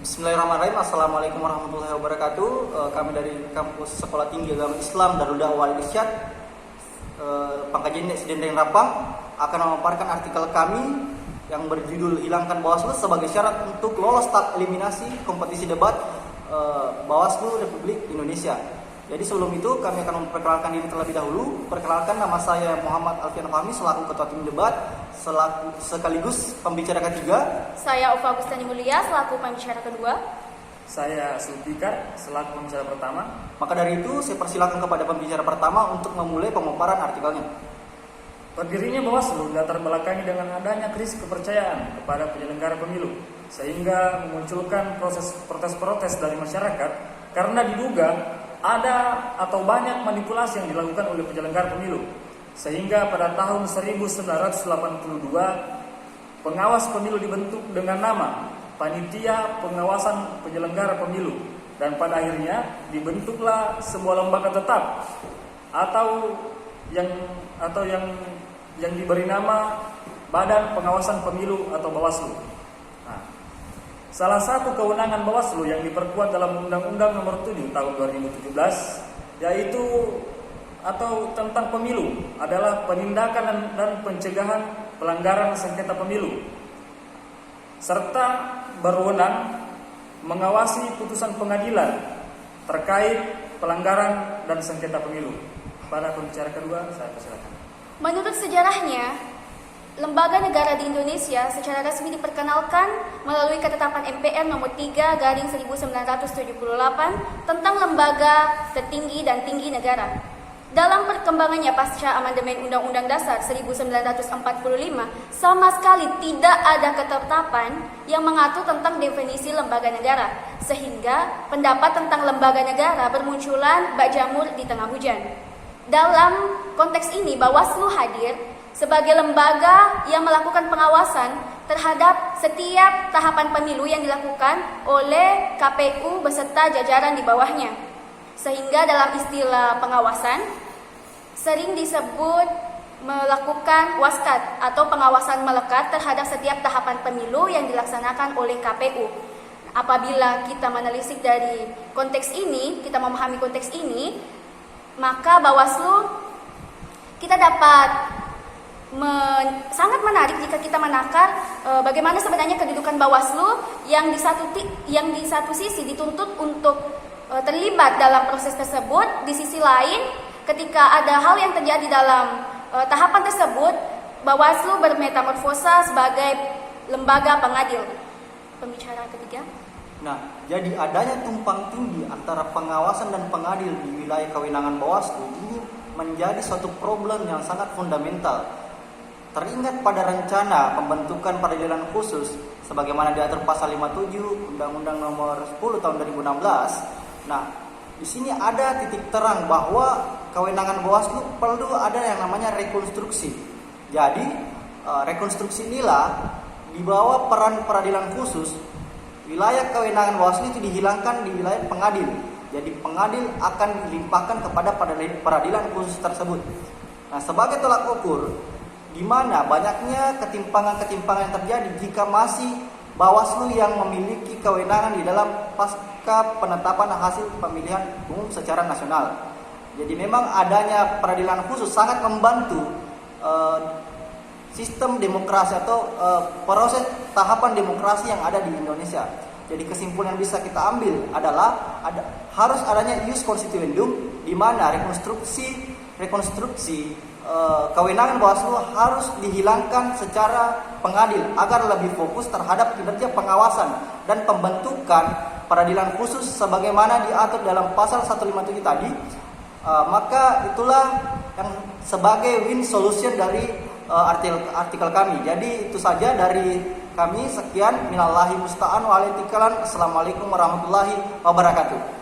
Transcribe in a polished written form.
Bismillahirrahmanirrahim. Assalamualaikum warahmatullahi wabarakatuh. Kami dari kampus Sekolah Tinggi Agama Islam Darul Dakwah Wal Irsyad Pangkajen Dendeng Rapang akan memaparkan artikel kami yang berjudul Hilangkan Bawaslu sebagai syarat untuk lolos tak eliminasi kompetisi debat Bawaslu Republik Indonesia. Jadi sebelum itu kami akan memperkenalkan diri terlebih dahulu. Perkenalkan, nama saya Muhammad Alfian Fahmi selaku Ketua Tim Debat sekaligus pembicara ketiga. Saya Ufa Agustani Mulia selaku pembicara kedua. Saya Sulfikar selaku pembicara pertama. Maka dari itu saya persilakan kepada pembicara pertama untuk memulai pemaparan artikelnya. Berdirinya Bawaslu latar belakangi dengan adanya krisis kepercayaan kepada penyelenggara pemilu, sehingga memunculkan protes dari masyarakat karena diduga ada atau banyak manipulasi yang dilakukan oleh penyelenggara pemilu. Sehingga pada tahun 1982 pengawas pemilu dibentuk dengan nama Panitia Pengawasan Penyelenggara Pemilu, dan pada akhirnya dibentuklah sebuah lembaga tetap atau yang diberi nama Badan Pengawasan Pemilu atau Bawaslu. Nah, salah satu kewenangan Bawaslu yang diperkuat dalam Undang-Undang Nomor 7 Tahun 2017 yaitu atau tentang pemilu adalah penindakan dan pencegahan pelanggaran sengketa pemilu, serta berwenang mengawasi putusan pengadilan terkait pelanggaran dan sengketa pemilu. Pada pembicara kedua, saya persilakan. Menurut sejarahnya, lembaga negara di Indonesia secara resmi diperkenalkan melalui ketetapan MPR nomor 3/1978 tentang lembaga tertinggi dan tinggi negara. Dalam perkembangannya pasca amandemen Undang-Undang Dasar 1945, sama sekali tidak ada ketetapan yang mengatur tentang definisi lembaga negara, sehingga pendapat tentang lembaga negara bermunculan bak jamur di tengah hujan. Dalam konteks ini, Bawaslu hadir sebagai lembaga yang melakukan pengawasan terhadap setiap tahapan pemilu yang dilakukan oleh KPU beserta jajaran di bawahnya. Sehingga dalam istilah pengawasan sering disebut melakukan waskat atau pengawasan melekat terhadap setiap tahapan pemilu yang dilaksanakan oleh KPU. Apabila kita menelisik dari konteks ini, kita memahami konteks ini, maka Bawaslu kita dapat sangat menarik jika kita menakar bagaimana sebenarnya kedudukan Bawaslu yang di satu sisi dituntut untuk terlibat dalam proses tersebut, di sisi lain ketika ada hal yang terjadi dalam tahapan tersebut, Bawaslu bermetamorfosa sebagai lembaga pengadil. Pembicara ketiga. Nah, jadi adanya tumpang tindih antara pengawasan dan pengadil di wilayah kewenangan Bawaslu ini menjadi suatu problem yang sangat fundamental. Teringat pada rencana pembentukan peradilan khusus sebagaimana diatur pasal 57 Undang-Undang Nomor 10 Tahun 2016. Nah, di sini ada titik terang bahwa kewenangan Bawaslu perlu ada yang namanya rekonstruksi. Jadi, rekonstruksi inilah di bawah peran peradilan khusus, wilayah kewenangan Bawaslu itu dihilangkan di wilayah pengadil. Jadi pengadil akan dilimpahkan kepada peradilan khusus tersebut. Nah, sebagai tolak ukur di mana banyaknya ketimpangan-ketimpangan yang terjadi jika masih Bawaslu yang memiliki kewenangan di dalam pasca penetapan hasil pemilihan umum secara nasional. Jadi memang adanya peradilan khusus sangat membantu sistem demokrasi atau proses tahapan demokrasi yang ada di Indonesia. Jadi kesimpulan yang bisa kita ambil adalah harus adanya ius constituendum, di mana rekonstruksi kewenangan Bawaslu harus dihilangkan secara pengadil agar lebih fokus terhadap kinerja pengawasan dan pembentukan peradilan khusus sebagaimana diatur dalam pasal 157 tadi. Maka itulah yang sebagai win solution dari artikel kami. Jadi itu saja dari kami. Sekian, minallahi musta'an wa alaihim. Assalamualaikum warahmatullahi wabarakatuh.